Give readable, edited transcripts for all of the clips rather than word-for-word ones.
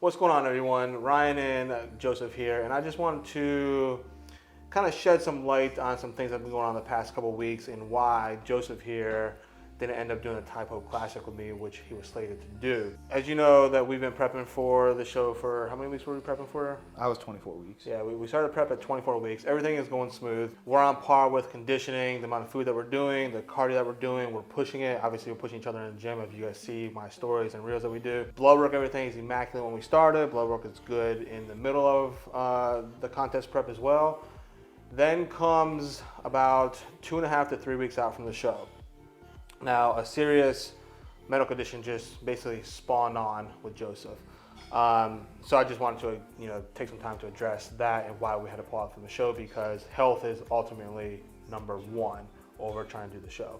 What's going on, everyone? Ryan and Joseph here, and I just wanted to kind of shed some light on some things that have been going on the past couple of weeks and why Joseph here didn't end up doing a Typo Classic with me, which he was slated to do. As you know, that we've been prepping for the show for, how many weeks were we prepping for? I was 24 weeks. Yeah, we started prep at 24 weeks. Everything is going smooth. We're on par with conditioning, the amount of food that we're doing, the cardio that we're doing. We're pushing it. Obviously, we're pushing each other in the gym. If you guys see my stories and reels that we do. Blood work, everything is immaculate when we started. Blood work is good in the middle of the contest prep as well. Then comes about 2.5 to 3 weeks out from the show. Now, a serious medical condition just basically spawned on with Joseph. So I just wanted to, take some time to address that and why we had to pull out from the show, because health is ultimately number one over trying to do the show.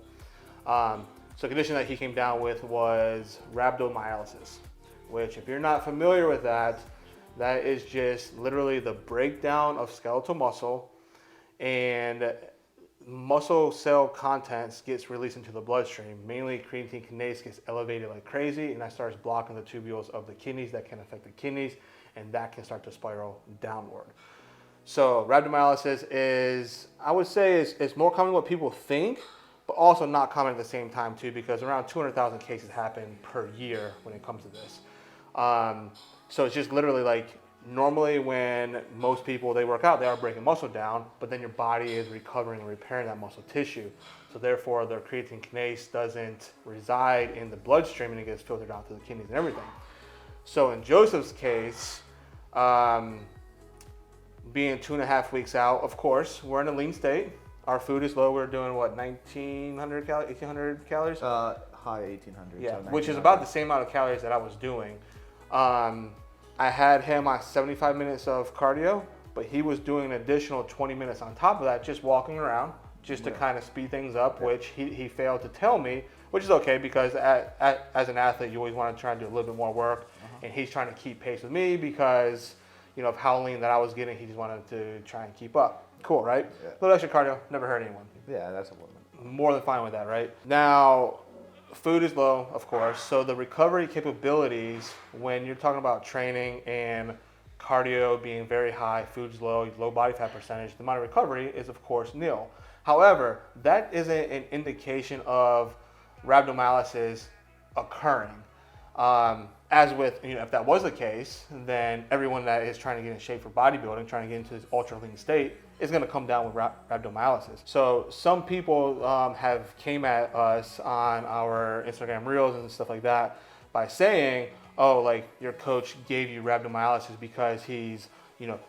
So the condition that he came down with was rhabdomyolysis, which, if you're not familiar with that, that is just literally the breakdown of skeletal muscle, and muscle cell contents gets released into the bloodstream. Mainly creatine kinase gets elevated like crazy, and that starts blocking the tubules of the kidneys. That can affect the kidneys, and that can start to spiral downward. So rhabdomyolysis is, I would say, is more common than what people think, but also not common at the same time too, because around 200,000 cases happen per year when it comes to this. So it's just literally like, normally when most people, they work out, they are breaking muscle down, but then your body is recovering and repairing that muscle tissue. So therefore, their creatine kinase doesn't reside in the bloodstream, and it gets filtered out to the kidneys and everything. So in Joseph's case, being 2.5 weeks out, of course, we're in a lean state. Our food is low. We're doing what, 1,900 calories, 1,800 calories? High 1,800. Yeah, so which is about the same amount of calories that I was doing. I had him on 75 minutes of cardio, but he was doing an additional 20 minutes on top of that, just walking around, just to kind of speed things up, which he failed to tell me, which is okay, because as an athlete, you always want to try and do a little bit more work, and he's trying to keep pace with me because, of how lean that I was getting. He just wanted to try and keep up. Cool, right? Yeah. A little extra cardio, never hurt anyone. Yeah, that's a woman. More than fine with that, right? Now, food is low, of course, so the recovery capabilities, when you're talking about training and cardio being very high, food's low, low body fat percentage, the amount of recovery is, of course, nil. However, that isn't an indication of rhabdomyolysis occurring. As with, if that was the case, then everyone that is trying to get in shape for bodybuilding, trying to get into this ultra lean state, is going to come down with rhabdomyolysis. So some people have came at us on our Instagram reels and stuff like that by saying, oh, like, your coach gave you rhabdomyolysis because he's,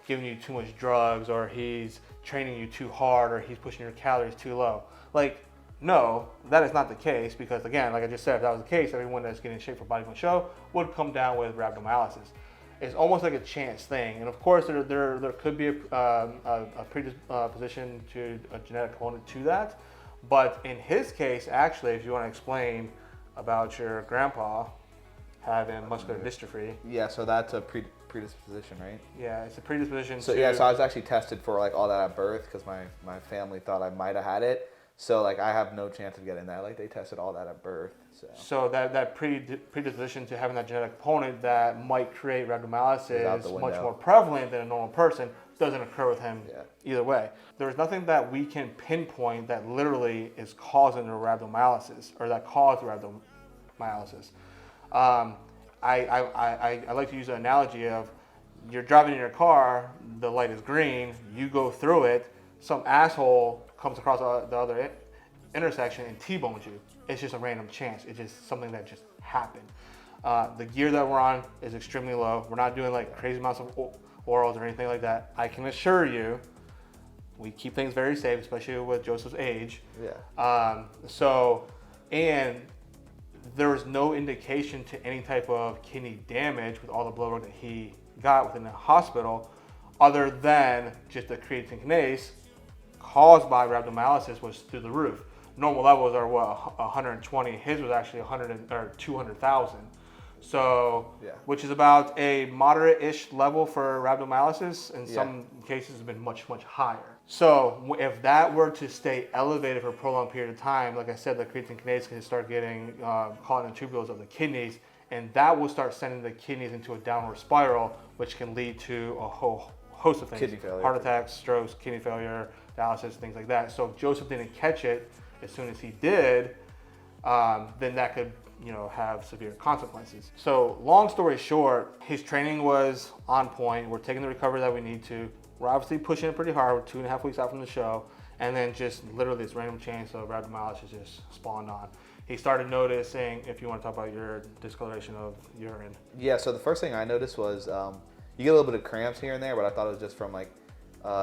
giving you too much drugs, or he's training you too hard, or he's pushing your calories too low. Like, no, that is not the case, because again, like I just said, if that was the case, everyone that's getting in shape for bodybuilding show would come down with rhabdomyolysis. It's almost like a chance thing, and of course there could be a predisposition to a genetic component to that, but in his case, actually, if you want to explain about your grandpa having muscular dystrophy. Yeah, so that's a predisposition, right? Yeah, it's a predisposition. So yeah, so I was actually tested for like all that at birth, because my family thought I might have had it. So like, I have no chance of getting that. Like, they tested all that at birth. So that predisposition to having that genetic component that might create rhabdomyolysis is much more prevalent than a normal person. Doesn't occur with him either way. There's nothing that we can pinpoint that literally is causing the rhabdomyolysis, or that caused rhabdomyolysis. I like to use an analogy of, you're driving in your car, the light is green, you go through it, some asshole comes across the other intersection and T-bones you. It's just a random chance. It's just something that just happened. The gear that we're on is extremely low. We're not doing like crazy amounts of orals or anything like that. I can assure you, we keep things very safe, especially with Joseph's age. Yeah. And there was no indication to any type of kidney damage with all the blood work that he got within the hospital, other than just the creatine kinase caused by rhabdomyolysis was through the roof. Normal levels are 120. His was actually 200,000. So, which is about a moderate-ish level for rhabdomyolysis. In some cases, it's been much, much higher. So if that were to stay elevated for a prolonged period of time, like I said, the creatine kinase can start getting caught in the tubules of the kidneys, and that will start sending the kidneys into a downward spiral, which can lead to a whole host of things. Kidney failure. Heart attacks, strokes, kidney failure, dialysis, things like that. So if Joseph didn't catch it as soon as he did, then that could, have severe consequences. So long story short, his training was on point. We're taking the recovery that we need to. We're obviously pushing it pretty hard. We're 2.5 weeks out from the show. And then just literally this random change of rhabdomyolysis just spawned on. He started noticing, if you want to talk about your discoloration of urine. Yeah, so the first thing I noticed was you get a little bit of cramps here and there, but I thought it was just from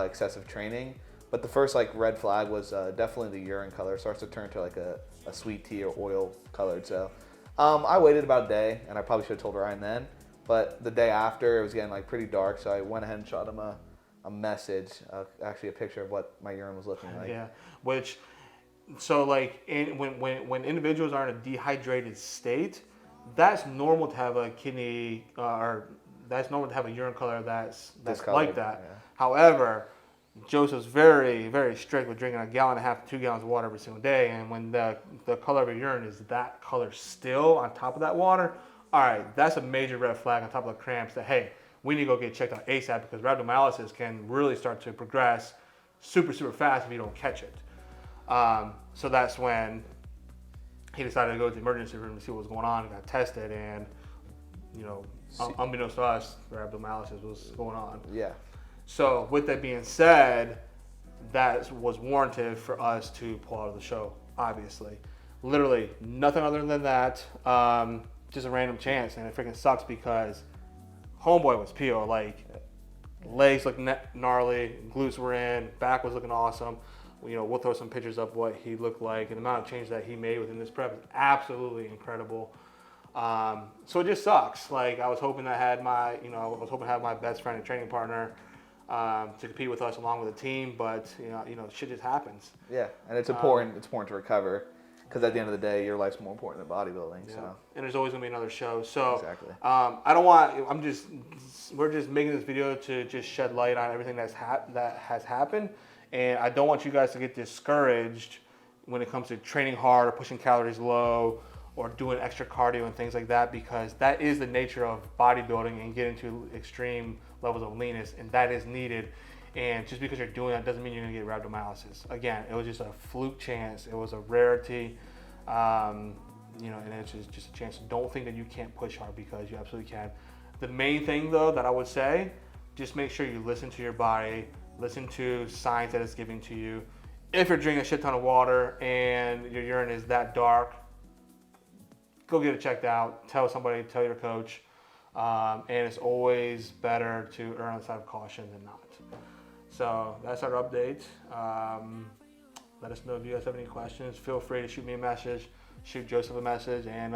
excessive training. But the first red flag was definitely the urine color. It starts to turn to a sweet tea or oil colored. So I waited about a day, and I probably should have told Ryan then. But the day after, it was getting pretty dark, so I went ahead and shot him a message, actually a picture of what my urine was looking like. Yeah, when individuals are in a dehydrated state, that's normal to have a kidney or that's normal to have a urine color that's like that. Yeah. However, Joseph's very, very strict with drinking 1.5 gallons to 2 gallons of water every single day, and when the color of your urine is that color still on top of that water, all right, that's a major red flag on top of the cramps that, hey, we need to go get checked out ASAP, because rhabdomyolysis can really start to progress super, super fast if you don't catch it. So that's when he decided to go to the emergency room to see what was going on, got tested, and, unbeknownst to us, rhabdomyolysis was going on. Yeah. So with that being said, that was warranted for us to pull out of the show, obviously. Literally nothing other than that, just a random chance, and it freaking sucks because homeboy was peeled. Legs looked gnarly, glutes were in, back was looking awesome. We'll throw some pictures up what he looked like, and the amount of change that he made within this prep is absolutely incredible. So it just sucks. I was hoping I had my best friend and training partner to compete with us along with the team, but shit just happens. Yeah, and it's important. It's important to recover, because at the end of the day, your life's more important than bodybuilding. Yeah. So. And there's always gonna be another show. So Exactly. we're just making this video to just shed light on everything that has happened, and I don't want you guys to get discouraged when it comes to training hard or pushing calories low or doing extra cardio and things like that, because that is the nature of bodybuilding and getting to extreme levels of leanness, and that is needed. And just because you're doing that doesn't mean you're gonna get rhabdomyolysis. Again, it was just a fluke chance. It was a rarity, and it's just a chance. Don't think that you can't push hard, because you absolutely can. The main thing though that I would say, just make sure you listen to your body, listen to signs that it's giving to you. If you're drinking a shit ton of water and your urine is that dark, go get it checked out. Tell somebody, tell your coach. And it's always better to err on the side of caution than not. So that's our update. Let us know if you guys have any questions. Feel free to shoot me a message, shoot Joseph a message, and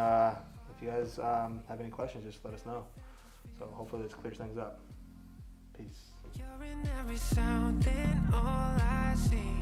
if you guys have any questions, just let us know. So hopefully this clears things up. Peace. You're in every sound and all I see.